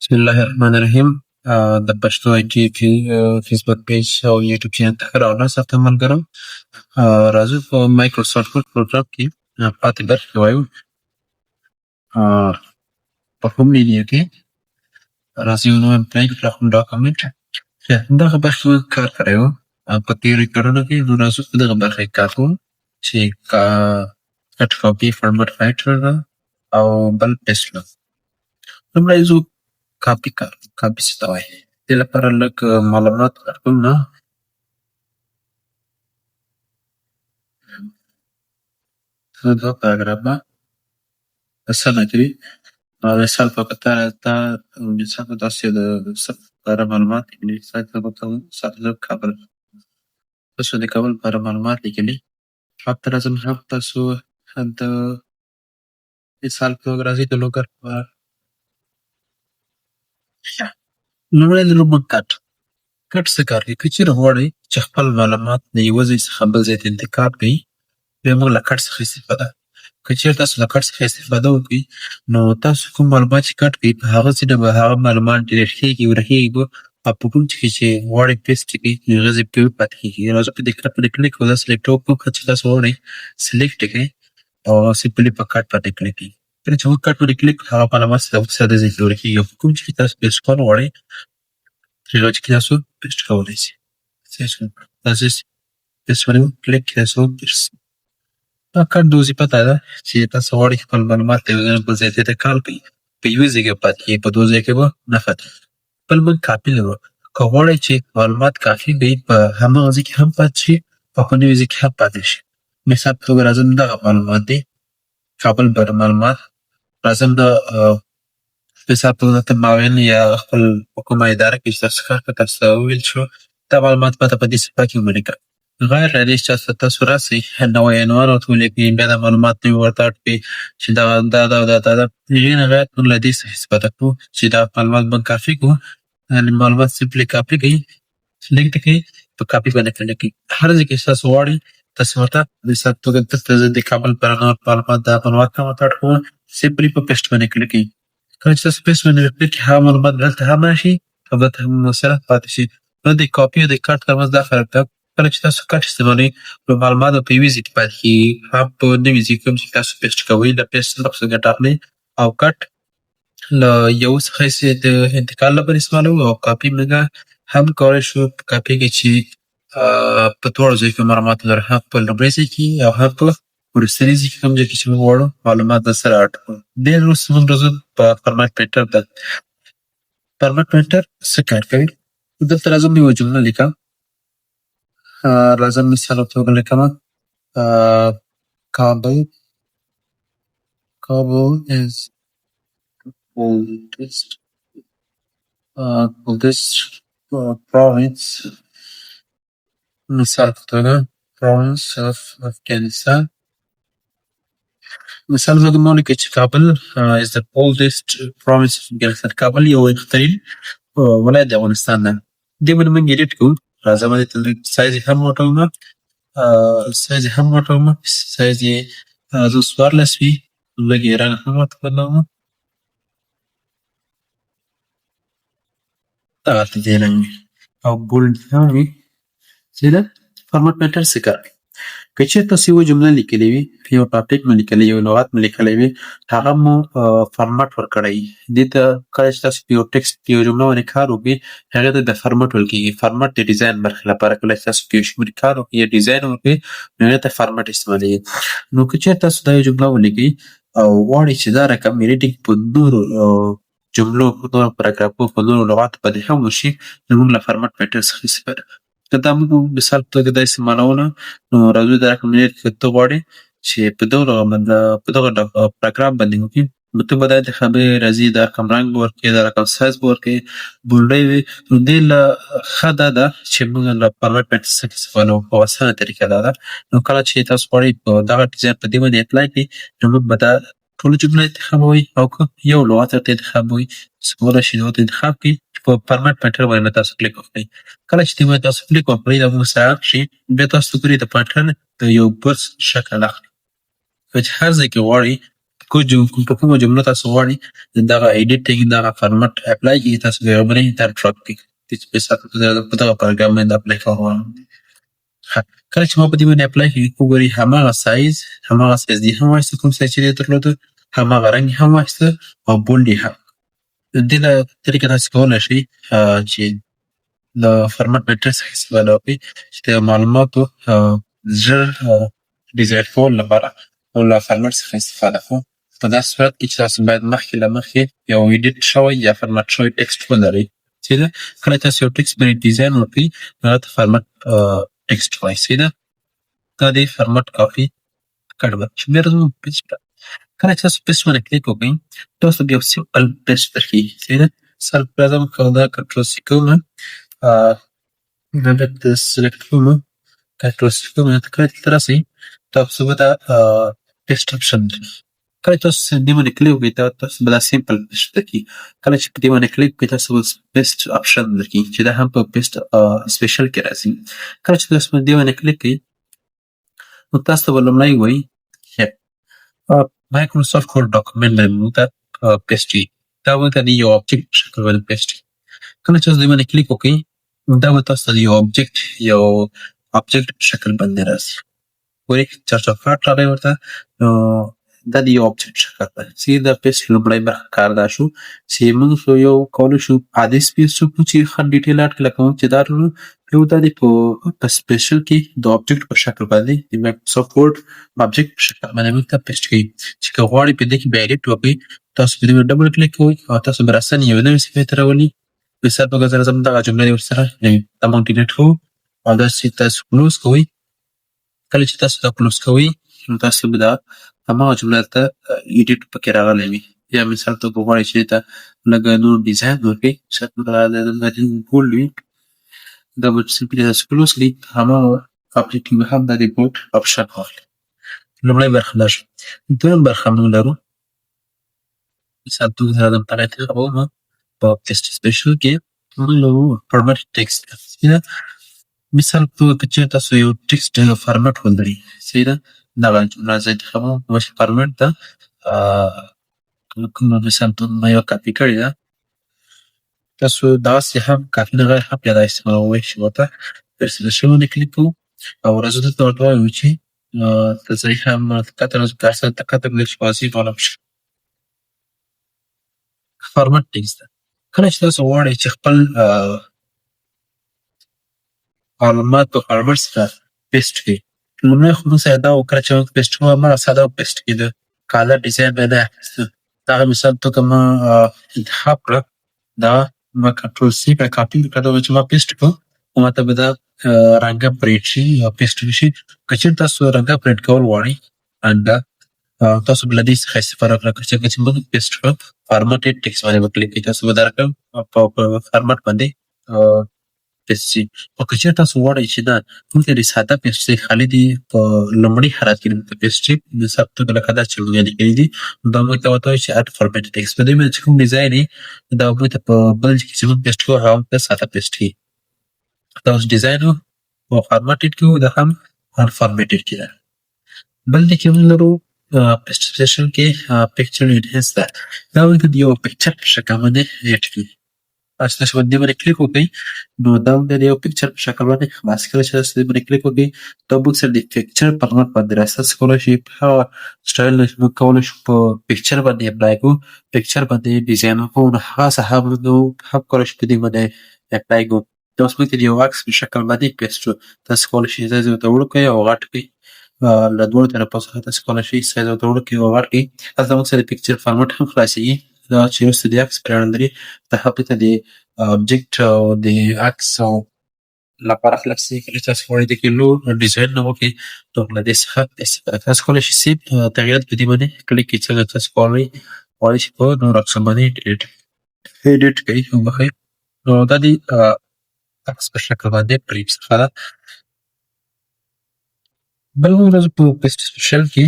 بسم الله الرحمن الرحیم. د پښتو آی ټي فیسبوک پیج او یوټیوب چینل ته ښه راغلاست تاسو ته ملګرو. راځو په مایکروسافټ ورډ پروګرام کې پاتې برخې وایو. په کوم مینیو کې راځي یو نوی امپلاین پراخون ډاکومنټ دغه برخې موږ کار کړی و. په تېرو ریکارډونو کې نو راځو په دغه برخه کې کار کوو چې کټ کاپي فارمټ فایټر او بل پیسټ ده. لومړی زه کاپي کاپي څه ته وایي؟ دې لپاره لږ معلومات درکوم نه. دو پاراګرافه اسانه کوي. مثال په مثال په داسې د صرف لپاره معلومات لیکلي. مثال زه کابل تاسو د کابل لپاره معلومات لیکلي. هلته راځم هم تاسو د مثال په توګه راځئ د لوګر په لومړی د لومړ کټ څه کار کوي؟ که چېرې غواړئ چې خپل معلومات د یوه ځای څخه بل ځای ته انتقال کړئ بیا موږ له کټ څخه استفاده. که چېرې تاسو له کټ څخه استفاده وکړئ نو تاسو کوم معلومات چې کټ کړئ په هغه ځای نه به هغه معلومات ډیلیټ کېږي ورکېږي به او په کوم ځای کې چې غواړئ پیسټ یې کړئ نو هغه ځای پرې پاتې کېږي. راځو په دې کټ باندې کلیک وکړو. دا سلیکټ وکړو چې تاسو غواړئ سلیکټ یې کړئ او سمپلي په کټ باندې کلیک کړئ. کله چې موږ کټ باندې کلیک کړو هغه معلومات ساده ځای کې ورکېږي او په کوم ځای کې تاسو پیسټ کول غواړئ هغه ځای کې تاسو پیسټ کولی شئ. تاسو پیسټ باندې کلیک کړئ تاسو پیسټ. دا کټ د وظیفه دا ده چې تاسو غواړئ خپل معلومات له یو ځای نه بل ځای ته انتقال کړئ. په یوه ځای کې به پاتې کېږي، په دوو ځایو کې به نه پاتې کېږي. بل موږ کاپي لرو. که غواړئ چې معلومات کافي وي په هماغه ځای کې هم پاتې شي او په نوي ځای کې هم پاتې شي. مثال په توګه راځم دغه معلومات دی کابل باره معلومات. راځم د مثال په توګه ته معاون یا خپل په کومه اداره کې چې تاسو کار کوئ تاسو ته وویل شو دا معلومات ماته په دې صفحه کې ولیکه. غیر له دې چې تاسو راسئ نوی عنوان ورته ولیکئ بیا دا معلومات نوي ورته اډ کړئ چې دا د هغې نه غیر موږ له دې څخه استفاده کوو چې دا معلومات موږ کافي کړو. معلومات سمپلي کاپي کړئ سلیکټ یې کړئ په کاپي باندې کلیک کړئ. هر ځای کې چې تاسو غواړئ تاسو ورته د مثال په توګه دلته زه د کابل معلومات دا معلومات کوم ورته اډ کوم سمپلي په پیسټ باندې کلیک کړئ. کله چې تاسو پیسټ باندې کلیک کړئ هغه معلومات دلته هم راشي او دلته هم سره پاتې شي. نو د کاپي او د کټ ترمنځ دا فرق ده. کله چې تاسو کټ استعمالوئ نو معلومات به په یوې ځای کې پاتې کېږي هم په نوي ځای کې کوم چې تاسو پیسټ کوئ له پیسټ څخه ګټه اخلئ او کټ له یو څخه یې د انتقال لپاره استعمالوو او کاپي موږ هم کولی شو په کاپي کې چې په دواړو ځایو کې معلومات ولرو هم په لومړي ځای کې او هم په وروستني ځای کې کوم ځای کې چې موږ غواړو معلومات درسره اډ کړو. دې وروسته موږ راځو په فارمټ پرنټر ته. فارمټ پرنټر څه کار کوي؟ دلته راځم یوه جمله لیکم. راځم مثال په توګه لیکمه کابل is oldest province مثال په توګه province of Afghanistan. مثال په توګه ما ولیکئ چې کابل is the oldest province of Afghanistan. کابل یو ترین ولایت د افغانستان ده. دې باندې موږ ایډیټ کوو. راځم دلته لږ سایز یې هم وټومه سایز یې زه 14 وي لږ یې رنګ هم ورته بدلومه دغلته دې رنګ وي او بولډ هم وي. چې ده فارمټ پرنټر څه کار کوي؟ که چېرې تاسو یوه جمله لیکلې وي یو ټاپک مو لیکلی یو لغت مو لیکلی وي هغه مو فارمټ ورکړی دې ته کله چې تاسو په یو ټکسټ په یو جمله باندې کار وکړئ هغې ته د فارمټ ویل کېږي. فارمټ د ډیزاین برخې لپاره کله چې تاسو په یو شي باندې کار وکړئ یا ډیزاین وکړئ نو هغې ته فارمټ استعمالېږي. نو که چېرې تاسو دا یو جمله ولیکئ او غواړئ چې دا رقم ایډیټینګ په نورو جملو په نورو پاراګرافونو په نورو لغاتو باندې هم وشي نو موږ له فارمټ پرنټر څخه استفاده کوو. که دا موږ مثال په توګه دا استعمالونه نو راځو دا رقم ایډیټ که ته غواړې چې په دغه پروګرام باندې وکړي نو ته به دا انتخابوې راځي دا رقم رنګ به ورکړې دا رقم سایز به ورکړې بولډی وي. نو دې له ښه دا ده چې موږ له فارمټ پرنټر څخه استفاده وکړو په اسانه طریقه دا ده. نو کله چې تاسو غواړئ په دغه ډیزاین په دې باندې اپلای کړئ نو موږ به دا ټوله جمله انتخابوئ او که یو لغت ورته انتخابوئ تاسو کولی شئ ورته انتخاب کړئ چې په فارمټ پرنټر باندې تاسو کلیک وکړئ. کله چې دې باندې تاسو کلیک وکړئ دا موږ سره اډ شي بیا تاسو ګورئ د پټرن د یو برس شکل اخلي. که چې هر ځای کې غواړئ کومه جمله تاسو غواړئ دغه ایډیټینګ دغه فارمټ اپلای کړئ تاسو د یوه بلې ته ډراپ کړئ چې په دغه پروګرام باندې اپلای کول غواړم. کله چې ما په دې باندې اپلای کړي وګورئ هماغه سایز دې هم واخیسته کوم سایز چې دې درلوده هماغه رنګ یې هم واخیسته او بولډ یې هم. د دې له طریقې تاسو کولی شئ چې د فارمټ میټرس څخه استفاده وکړئ چې د معلوماتو ژر ډیزاین کولو لپاره او له فارمټ څخه استفاده کوو. په داسې صورت کې چې تاسو باید مخکې له مخکې یو ایډیټ شوی یا فارمټ شوی ټکسټ ولرئ چې ده کله تاسو یو ټکسټ باندې ډیزاین وکړئ نو هغه ته فارمټ ټکسټ وایي چې ده دا د فارمټ کافي کډ به چې بیا راځو پیسټ ته. کله چې تاسو پیسټ باندې کلیک وکړئ تاسو به یو سمپل پیسټ درکړي چې ده سرپرازم دا کنټرول سی کوم دا به سلیکټ کوم کنټرول سی کوم کله چې راسئ تاسو به دا پیسټ اپشن کله تاسو دې باندې کلیک وکړئ تاسو به دا سمپل پیسټ درکړي. کله چې په دې باندې کلیک وکړئ تاسو به پیسټ اپشن درکړي چې دا هم په پیسټ سپیشل کې راځي. کله چې تاسو دې باندې کلیک کړئ نو تاسو به لومړی وایي مایکروسافټ ورډ ډاکومنټ باندې ته پیسټ وي دا به ته د یو آبجیکټ په شکل باندې پیسټ وي. کله چې تاسو دې باندې کلیک وکړئ نو دا به تاسو ته د یو آبجیکټ په شکل باندې راځي. ګورئ چوکاټ راغی ورته نو دا د یو آبجیکټ شکل باندې چې دا پیسټ لومړی برخه کار دا شو چې موږ یو کولی شو عادي سپیس وکړو چې ښه ډیټیل اډ کړو لکه موږ چې دا درلودو یو دا دی په سپیشل کې د آبجیکټ په شکل باندې د مایکروسافټ ورډ آبجیکټ په شکل باندې موږ ته پیسټ کوي چې که غواړئ په دې کې بیا ایډیټ وکړئ تاسو په دې باندې ډبل کلیک کوئ او تاسو به راسن یو نوې صفحې ته راولي. مثال په ګزاره زموږ دغه جمله دې ورسره دا موږ ډیلیټ کوو او داسې تاسو کلوز کوئ. کله چې تاسو دا کلوز کوئ نو تاسو به دا هماغه جمله ته ایډیټ پکې راغلی وي. یا مثال ته غواړئ چې دې ته لږ نور ډیزاین ورکړئ مثال په بولډ وي دا به سمپلي تاسو کلوز کړئ هماغه آبجیکټ به هم دا د بولډ آپشن واخلي. لومړی برخه دا شوه. دویم برخه موږ لرو مثال په ګزاره د مطالعې طریقه به ومه په پیسټ سپیشل کې موږ لرو فارمټ ټکسټ مثال په توګه که چېرې تاسو یو ټکسټ فارمټ ولرئ صحیح ده دغه جمله زه انتخابوم چې فارمټ ده کوم مثال په ما یو کاپي کړې ده تاسو داسې هم کافي نه غیر هم بیا دا استعمالولی شئ ورته پیسټ باندې کلیک کوو او راځو دلته ورته ووایو چې تصریح هم کته راځو که هر څه ته کته کړئ چې واضح معلوم شي. فارمټ ټکسټ ده کله چې تاسو غواړئ چې خپل معلومات په فارمټ سره پیسټ کړئ لومړی خو موږ ساده و کله چې موږ پیسټ کوو هماغه ساده و پیسټ کېده کالر ډیزاین به یې نه اخیسته دغه مثال په توګه ما انتخاب کړه دا ما کنټرول سی کړه کاپي کړه دا چې ما پیسټ کړو نو ماته به دا رنګه پرنټ شي یا پیسټ شي. که چېرې تاسو رنګه پرنټ کول غواړئ رنګه تاسو به له دې څخه استفاده وکړئ که چې موږ پیسټ کړو فارمټډ ټکسټ باندې به کلیک کړئ تاسو به دا رقم په فارمټ باندې پیسټ شي. او که چېرې تاسو غواړئ چې دا موږ ته د ساده پیسټ شي خالي دي په لومړي حالت کې موږ ته پیسټ شي مثال په توګه لکه دا چې موږ یې لیکلي دي دا موږ ته ورته وایي چې اډ فارمټ ټکسټ په دې باندې چې کوم ډیزاین یې دا موږ ته په بل کې چې موږ پیسټ کوو هغه موږ ته ساده پیسټ کړي. دا اوس ډیزاین و فارمټډ کې و دا هم انفارمټډ کې ده. بل دې کې موږ لرو پیسټ سپیشل کې پکچر انهانس ده دا موږ ته د یو پکچر په شکل باندې ایډ کړي. تاسو چې باندې باندې کلیک وکړئ نو دا د یو پکچر په شکل باندې خلاص کله چې تاسو باندې کلیک وکړئ دا موږ سره د پکچر فارمټ باندې راځي کولی شي هغه سټایل موږ کولی شو په پکچر باندې اپلای کړو پکچر باندې ډیزاین وکړو نو هغه څه هم کولی شو په دې باندې اپلای کړو. دا اوس موږ ته د یو عکس په شکل باندې پیسټ شو تاسو کولی شئ سایز ورته وړو کړئ او غټ کړئ له دواړو طرفو څخه تاسو کولی شئ سایز ورته وړو کړئ او غټ کړئ. هلته موږ سره د پکچر فارمټ هم خلاصېږي دا چې وروسته د عکس په اړه لري دا هلته د آبجیکټ او د عکس او لپاره خلاصېږي کله چې تاسو غواړئ د کې لو ډیزاین نه وکړئ نو له دې څخه استفاده تاسو کولی شئ سیب تغییرات په دې باندې کلیک کړئ څنګه تاسو غواړئ چې په نور عکسونو باندې ایډیټ کړئ وبخښئ نو دا د عکس په شکل باندې پرنټ څخه ده. بل موږ راځو په پیسټ سپیشل کې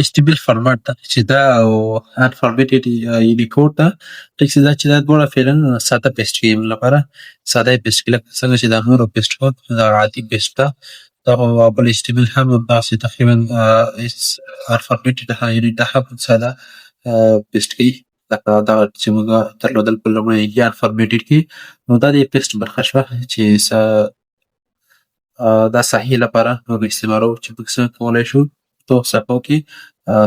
HTML فارمټ ده چې دا او انفارمټډ یونیکوډ ده ټیکس دا چې دا دواړه فعلا ساده پیسټ کړي لپاره ساده پیسټ کړي لکه څنګه چې دا نورو پیسټ کوو دا عادي پیسټ ده طبعا بل HTML هم داسې تقریبا الفابېټ یعنې دا هم ساده پیسټ کوي لکه دغه چې موږ درلودل په لومړني الفابېټ کې. نو دا د پیسټ برخه شوه چې دا صحیح لپاره موږ استعمالوو چې موږ څنګه کولی شو په صفحو کې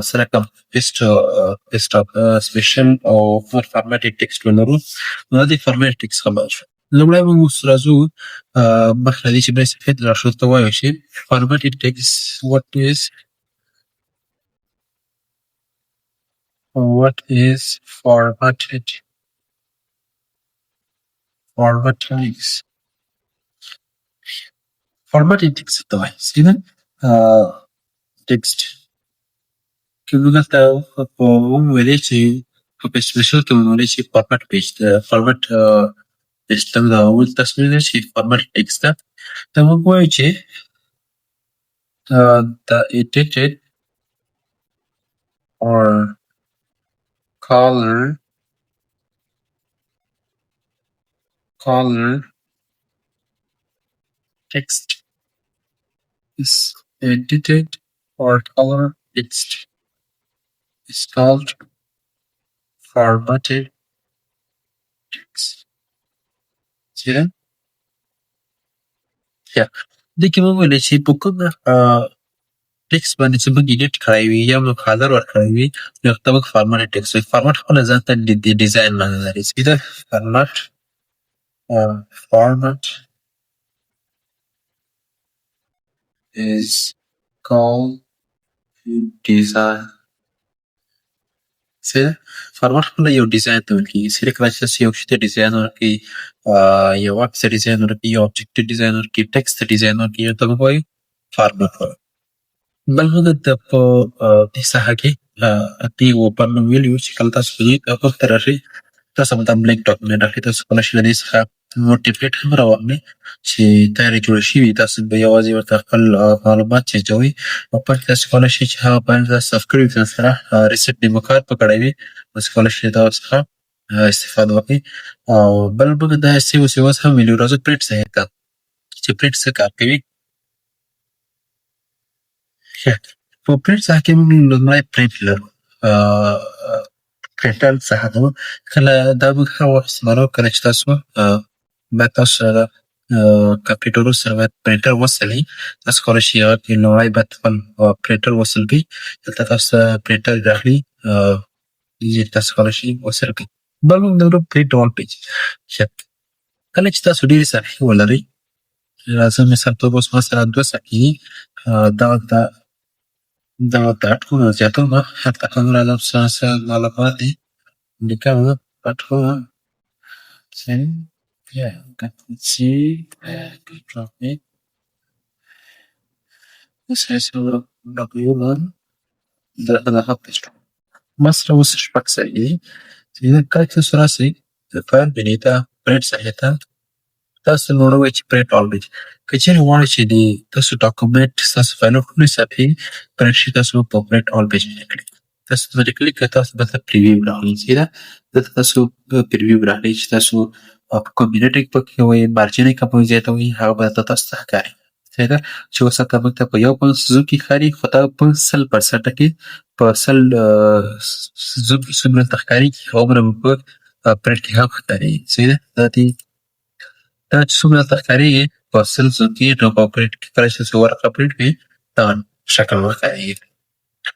سره کوم پیسټ سپیشل او فارمټډ ټکسټ ولرو. نو دا د فارمټ ټکسټ خبره شوه. لومړی موږ اوس راځو مخکې له دې چې بلې صفحې ته راشو ته وایو چې فارمټډ ټکسټ what is formatted text. فارمټډ ټکسټ ته وایي څنګه ټکسټ که موږ دلته وویلې چې په پیج سپیشل کې مو ویلې چې فارمټ پیج فارمټ پیج ته دا اول تصویر دی چې فارمټ ټکسټ ده. ته موږ وایو چې the edited or color text is edited or color text is called formatted text. See that? Yeah. دې کې موږ ویلې چې په کوم ټکسټ باندې چې موږ ایډیټ کړی وي یا موږ کالر ورکړی وي نو هغه ته موږ فارمټ ټکسټ وایي. فارمټ خپله ځان ته د ډیزاین معنی لري. See that? Format is called design. See that? فارمټ خپله یو ډیزاین ته ویل کېږي. چې کله چې تاسو یو شي ته ډیزاین ورکړئ یو عکس ته ډیزاین ورکړئ یو آبجکټ ته ډیزاین ورکړئ ټکسټ ته ډیزاین ورکړئ نو ته موږ وایو فارمټ وایو. بل موږ د په دې ساحه کې دې پر نوم ویلي وو چې کله تاسو په دې مخ ته راشئ تاسو به دا بلینک ډاکومنټ اخلئ. تاسو کولی شئ له دې څخه نور ټمپلیټ هم راواخلئ چې تیارې جوړې شوي وي. تاسو به یوازې ورته خپل معلومات چینجوئ او پټ تاسو کولی شئ چې هغه فایل تاسو سیف کړي وي ځان سره ریسیټ مې مو کار په کړی وي تاسو کولی شئ د هغه څخه استفاده وکړئ. او بل موږ داسې اوس هم ویلي وو راځو پرنټ صحیح ته چې پرنټ څه کار کوي. په پرنټ څخه کې موږ لومړی پرنټ لرو پرنټر څخه ده کله دا موږ هغه وخت استعمالوو کله چې تاسو باید تاسو سره کمپیوټرونو سره باید پرنټر وصل وي. تاسو کولی شئ هغه کې لومړی باید خپل پرنټر وصل کړئ. دلته تاسو ته پرنټر راغلي چې تاسو کولی شئ وصل کړئ. بل موږ لرو پرنټ آل پیج. کله چې تاسو ډېرې صفحې ولرئ راځه مثال توګه اوس ما سره 2 صفحې دي دغه اټکونه زیاتومه هلته هم راځم څه معلومات دي لیکمه اټکونه مصر اوس شپږ صفحې دي چې کله چې تاسو راسئ د فایل بینې ته پرنټ صفحې ته تاسو لومړی وایئ چې پرنټ آل پیج. که چیرې غواړئ چې د تاسو ډاکومنټ ستاسو فایلونه ټولې صفحې پرنټ شي تاسو په پرنټ آل پیج باندې کلیک تاسو باندې کلیک کړئ تاسو به دلته پریویو راغلي. څه دلته تاسو پریویو راغلي چې تاسو په کوم منټ کې پکې وایي مارجن یې کوم ځای ته وایي هغه به دلته تاسو ته ښکاري. څه ده چې اوس هلته موږ ته په 1 زوم کې ښکاري خو دا په 100% کې په 100 زوم کې څومره دلته ښکاري هغومره به په پرنټ کې هم ښکاري. څه ده دا چې څومره دلته ښکارېږي په 100 زوم کې نو په پرنټ کې کله چې تاسو ورقه پرنټ کړئ دغه شکل به ښکارېږي.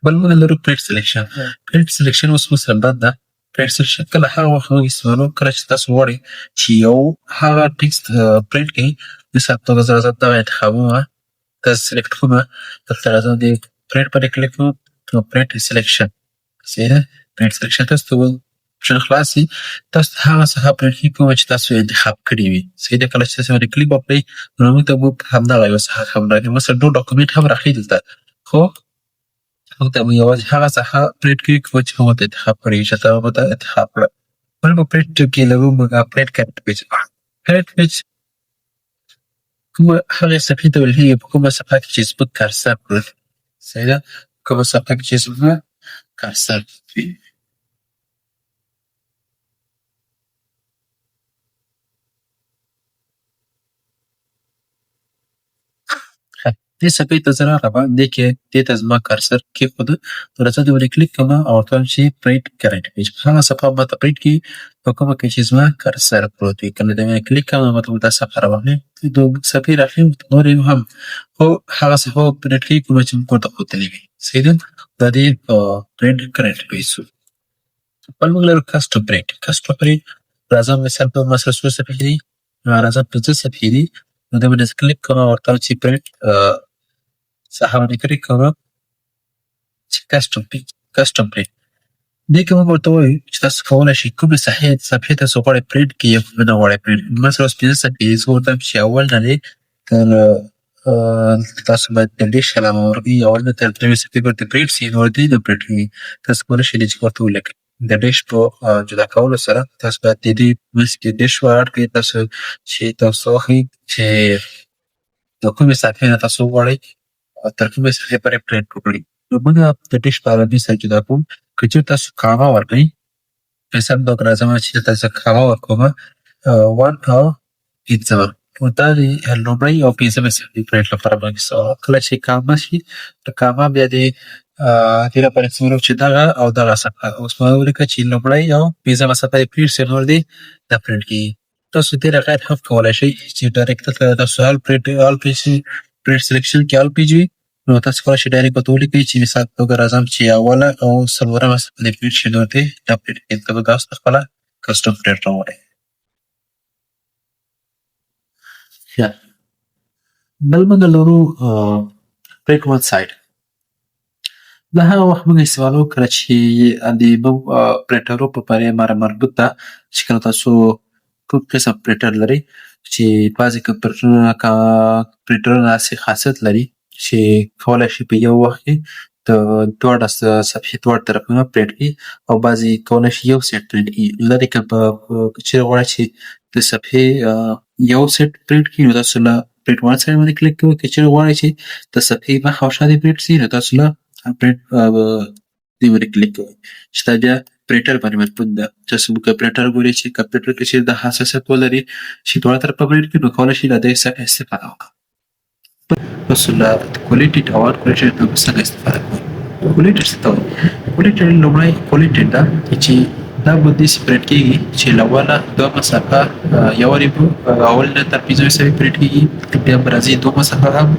بل موږ لرو پرنټ سلیکشن. پرنټ سلیکشن اوس موږ سره بد ده. پرنټ سلیکشن کله هغه وخت موږ استعمالوو کله چې تاسو غواړئ چې یو هغه ټکسټ پرنټ کړئ. مثال په توګه زه راځم دغه انتخابومه داسې سلیکټ کومه دلته راځم د پرنټ باندې کلیک کوم نو پرنټ سلیکشن صحیح ده. پرنټ سلیکشن تاسو ته آپشن خلاص وي تاسو ته هغه څخه پرنټ کړي کومه چې تاسو یې انتخاب کړي وي. صحیح ده. کله چې تاسو باندې کلیک وکړئ نو موږ ته به همدغه یوه څخه هم راغلي مثلا نور ډاکومنټ هم راښیي دلته خو موږ ته به یوازې هغه څخه پرنټ کړي کومه چې موږ ته انتخاب کړي وي چې تا به ته انتخاب کړه. بل په پرنټ کې لرو موږ پرنټ کرنټ پیج. کرنټ پیج کومه هغې صفحې ته ویل کېږي په کومه صفحه کې چې زموږ کارسر کړل. صحیح ده. کومه صفحه کې چې زموږ کارسر وي. دې صفحې ته زه راغلم، دې کې دې ته زما کرسر کېښوده، نو راځه دې باندې کلیک کومه او ورته وایم چې پرنټ کرنټ پیج. هغه صفحه ماته پرنټ کړي په کومه کې چې زما کرسر پروت وي. کله دې باندې کلیک کوم نو مطلب دا صفحه راوغلې. د صفحې راښیي نورې هم خو هغه صفحه به پرنټ کړي کومه چې موږ ورته ښودلې وي. صحیح ده؟ دا دې پرنټ کرنټ پیج شو. بل موږ لرو کسټم پرنټ. کسټم پرنټ راځه مثال په ما سره څو صفحې دي؟ راځه 5 صفحې دي. نو دې باندې زه کلیک کوم او ورته وایم چې پرنټ صفحه باندې کلیک کوم چې کسټم پرنټ. دې کې موږ ورته وایو چې تاسو کولی شئ کومې صفحې تاسو غواړئ پرنټ کړئ یا کومې نه غواړئ پرنټ. ما سره اوس 5 صفحې دي. زه ورته وایم چې اول نه دې تر تاسو باید د ډیش علامه ورکړئ. اول نه تر 3 صفحې پورې پرنټ سي نو دې نه پرنټ کېږي. تاسو کولی شئ چې ورته ولیکئ. د ډیش په جدا کولو سره تاسو باید د دې منځ کې ډیش ور کړئ. تاسو چې تاسو وښیئ چې د کومې صفحې نه تاسو وغواړئ تر کومې صفحې پورې پرنټ وکړئ. نو موږ د ډیش په عربي سره جدا کوو. که چېرې تاسو کاما ورکړئ، مثال په توګه راځم چې تاسو کاما ورکومه 1 او 5 نو دا د لومړۍ او 5مې صفحې پرنټ لپاره باندې سوه. کله چې کاما شي نو کاما بیا د دې لپاره څه ولیکو چې دغه او دغه صفحه. اوس ما ولیکه چې لومړۍ او 5مه صفحه یې پرنټ سي نور دې دا پرنټ کېږي. تاسو دې غیر هم کولی شئ چې ډایرکټ دلته تاسو آل پیج سلیکشن کې آل پیج وي نو تاسو کولی شئ ډایرکټ ورته ولیکئ چې مثال په توګه راځم چې اوله او 4مه صفحه دې پرنټ شي نو دې دا پرنټ کېږي. ته به دا اوس خپله کسټم پرنټ راوړئ. بل موږ لرو پرنټ ون سایډ. دا هغه وخت موږ استعمالوو کله چې د پرنټرو په باره مربوط ده چې کله تاسو کوم قسم پرنټر لرئ چې بعضې پرنټرونه داسې خاصیت لري چې کولی شي په یو وخت کې د دواړه صفحې دواړه طرفونه پرنټ کړي او بعضې کولی شي یو سیټ پرنټ کړي. لرې که چېرې غواړئ چې د صفحې یو سیټ پرنټ کړي نو تاسو له پرنټ ون سایډ باندې کلیک کوئ. که چېرې غواړئ چې د صفحې مخ او شا دې پرنټ سي نو تاسو له پرنټ دې باندې کلیک کوئ چې دا بیا پرنټر باندې مربوط ده. تاسو که پرنټر ګورئ چې کمپیوټر کې چې د حساسیت ولري چې دواړه طرفه پرنټ کړي نو کولی شئ له دې څخه استفاده وکړئ. تاسو له کولیټډ او ان کولیټډ نه څنګه استفاده کوئ؟ کولیټډ څه ته وایي؟ کولیټډ لومړی کولیټډ ده چې دا به داسې پرنټ کېږي چې له اوله 2مه صفحه یو وارې به اول نه تر 5مې صفحې پرنټ کېږي. بیا به راځي 2مه صفحه هم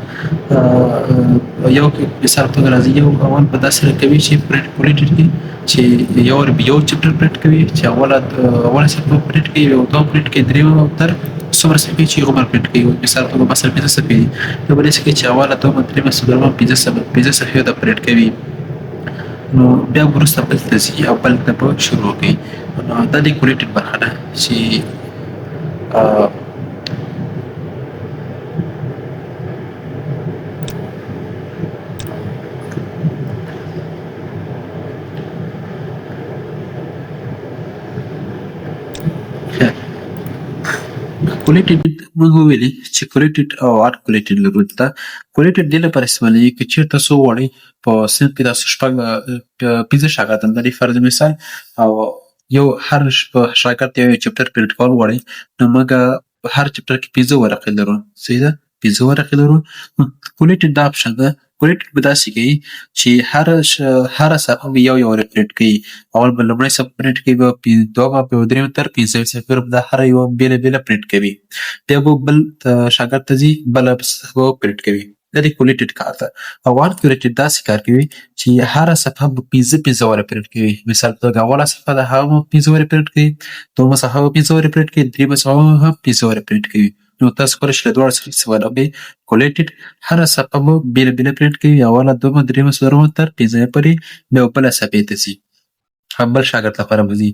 یو مثال په توګه راځي یو اول به داسې کوي چې پرنټ کولیټډ کې چې یو وارې به یو چپټر پرنټ کوي چې اوله صفحه پرنټ کوي او 2 پرنټ کوي 3مه تر څومره صفحې چې هغومره پرنټ کوي. مثال په توګه مثلا 5 صفحې دي نو به داسې کوي چې اوله 2مه 3مه 4مه 5 صفحې د پرنټ کوي. نو بیا وروسته بل ته ځي او بل ته به شروع کوي. نو دا د کولیټډ برخه ده چې کولیټډ موږ وویلې چې کولیټډ او ان کولیټډ لرو. دا کولیټډ دې لپاره استعمالېږي که چېرې تاسو وغواړئ په صنف کې تاسو 5 شاګردان لرئ فرض مثال او یو هر شاګرد یو چپټر پرنټ کول غواړي نو موږ هر چپټر کې 5 ورقې لرو. صحیح ده؟ 5 ورقې لرو. کولیټډ دا اپشن ده. کولیټډ به داسې کوي چې هره صفحه به یو وارې پرنټ کوي. اول به لومړۍ صفحه پرنټ کوي بیا 2مه بیا 3مه تر 5مې صفحې پورې به دا هره یوه بېله بېله پرنټ کوي. بیا به بل شاګرد ته ځي بله صفحه به پرنټ کوي. دا د کولیټډ کار ده. او ان کولیټډ داسې کار کوي چې هره صفحه به 5 وارې پرنټ کوي. مثال په توګه اوله صفحه ده هغه به 5 وارې پرنټ کوي، 2مه صفحه به 5 وارې پرنټ کوي، 3مه صفحه هم 5 وارې پرنټ کوي. نو تاسو کولی شئ له دواړو څخه استفاده وکړئ. کولیټډ هره صفحه به بېله بېله پرنټ کوي. اوله 2مه 3مه 4مه تر 5مې پورې بیا به بله صفحې ته ځي هم بل شاګرد لپاره به ځي.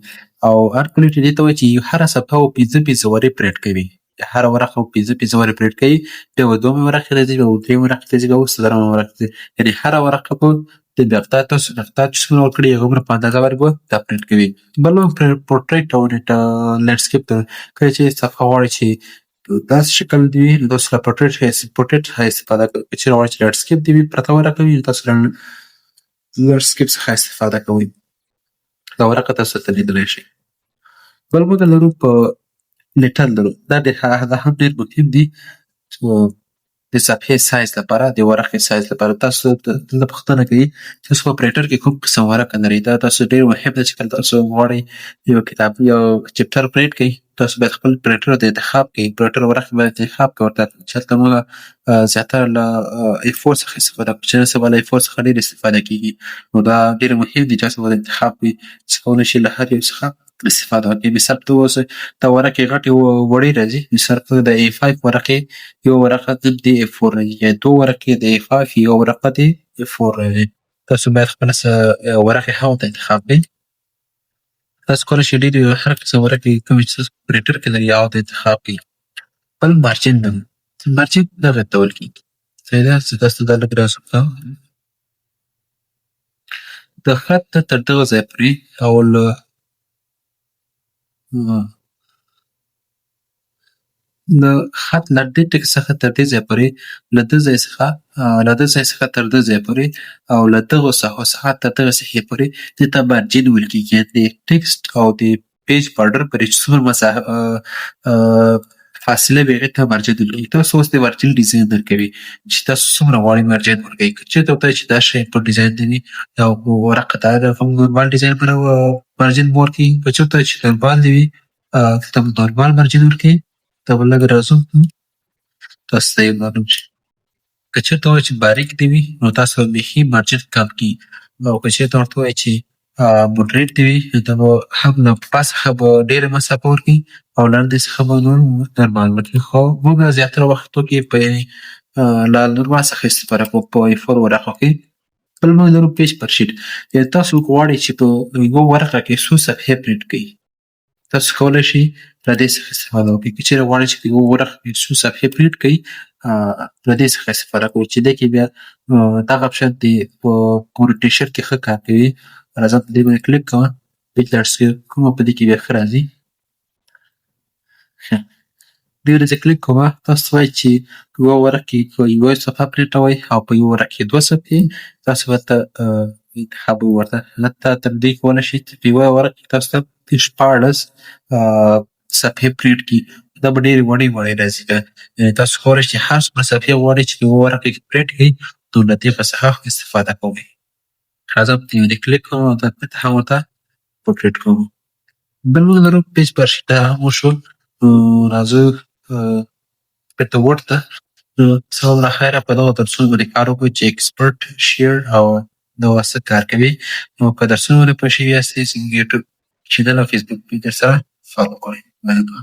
او ان کولیټډ دې ته وایي چې هره صفحه به 5 وارې پرنټ کوي. هره ورقه به 5 وارې پرنټ کوي. بیا به 2مې ورقې ته ځي بیا به 3مې ورقې ته ځي بیا به 4مه ورقې ته ځي. یعنې هره ورقه به د مقدار تاسو چې څومره ورکړي هغومره په اندازه باندې به دا پرنټ کوي. بل پورټریټ او لینډسکیپ ته کله چې صفحه غواړئ چې داسې شکل دې وي نو تاسو له پورټریټ څخه استفاده کوئ. که چېرې غواړئ چې لینډسکیپ دې وي پرته ورقه وي نو تاسو له لینډسکیپ څخه استفاده کوئ. دا ورقه تاسو ته لیدلی شئ. بل موږ لرو په لیټر لرو. دا هم ډېر مهم دي. د صفحې سایز لپاره د ورقې سایز لپاره تاسو دلته پوښتنه کوي چې تاسو په پرنټر کې کوم قسم ورقه لرئ. دا تاسو ډېر مهم ده چې کله تاسو غواړئ یو کتاب یو چپټر پرنټ کړئ تاسو باید خپل پرنټر د انتخاب کړئ. پرنټر ورقې باید انتخاب کړئ ورته چې هلته موږ زیاتره له A4 څخه استفاده کوو چې نن سبا له A4 څخه ډېر استفاده کېږي. نو دا ډېر مهم دي چې تاسو باید انتخاب کړئ چې کولی شئ له هر یو څخه استفاده وکړئ. مثال په توګه اوس دا ورقې غټې وړې راځي. مثال په توګه د A5 ورقې یو ورقه د A4 راځي یا دوه ورقې د A5 یو ورقه د A4 راځي. تاسو باید خپله ورقې هغو ته انتخاب کړئ. تاسو کولی شئ ډېرې هر قسم ورقې کومې چې تاسو په پرنټر کې لرئ هغو ته انتخاب کړئ. بل مارجن ده. مارجن دغه ډول کېږي. صحیح ده چې تاسو دا لږ راسم کوه د خط ته تر دغه ځایه پورې او له خط له دې ټکي څخه تر دې ځایه پورې له دې ځای څخه تر دې ځایه پورې او له دغو ساحو څخه تر دغه ساحې پورې دې ته مارجن ویل کېږي. د ټکسټ او د پیج بارډر پورې چې څومره فاصله وي هغې ته مارجن ویل کېږي. تاسو اوس د مارجن ډیزاین درکوي چې تاسو څومره غواړئ مارجن ورکوئ. که چېرته ورته وایي چې دا ښه انپوټ ډیزاین دی او ورقه ته کوم نورمال ډیزاین مارجن به ورکوي. که چېرته وایي چې نورمال دې وي دلته به نورمال مارجن ورکوي. دا به لږ رازوم تاسو ته یې معلوم شي. که چېرته وایي چې باریک دې وي نو تاسو به بیخي مارجن کم کړي او که چېرته ورته وایي چې موډریټ دې وي دا به هم له پاس څخه به ډېره مسافه ورکوي او لاندې څخه به نورمال ورکوي. خو موږ زیاتره وختو کې په له نورمال څخه استفاده کوو په A4 ورقو کې. بل موږ لرو پیج پر شیټ. تاسو غواړئ چې په یوه ورقه کې څو صفحې پرنټ کړئ. تاسو کولی شئ له دې څخه استفاده وکړئ. که چېرې غواړئ چې په یوه ورقه کې څو صفحې پرنټ کړئ له دې څخه استفاده کوئ چې دې کې بیا دغه اپشن د په اورینټیشن کې ښه کار کوي. راځم په دې باندې کلیک کوم بیج لانډسکیپ کومه په دې کې بیا ښه راځي. دې ورځې کلیک کوم تاسو ته وایي چې په یوه ورقه کې یوه صفحه پرنټوئ او په یوه ورقه کې دوه صفحې تاسو ورته انتخابوئ. ورته حتی تر دې کولی شئ چې په یوه ورقه کې تاسو ته 14 صفحې پرنټ کړي. دا به ډېرې وړې راځي. یعنې تاسو کولی شئ چې هر څومره صفحې غواړئ چې په یوه ورقه کې پرنټ کړئ نو له دې په څخه استفاده کوئ. راځم په دې باندې کلیک کوم او دلته هم ورته پورټریټ کوم. بل موږ لرو پیج پر شیټ. دا هم وشو. راځو بیرته ورډ ته. څه له خیره په دغو درسونو باندې کار وکړو چې ایکسپرټ شیر او دا څه کار کوي. نو که درسونه باندې پوه شوي یاستئ زموږ یوټیوب چینل او فیسبوک پیج درسره فالو کړئ. مننه.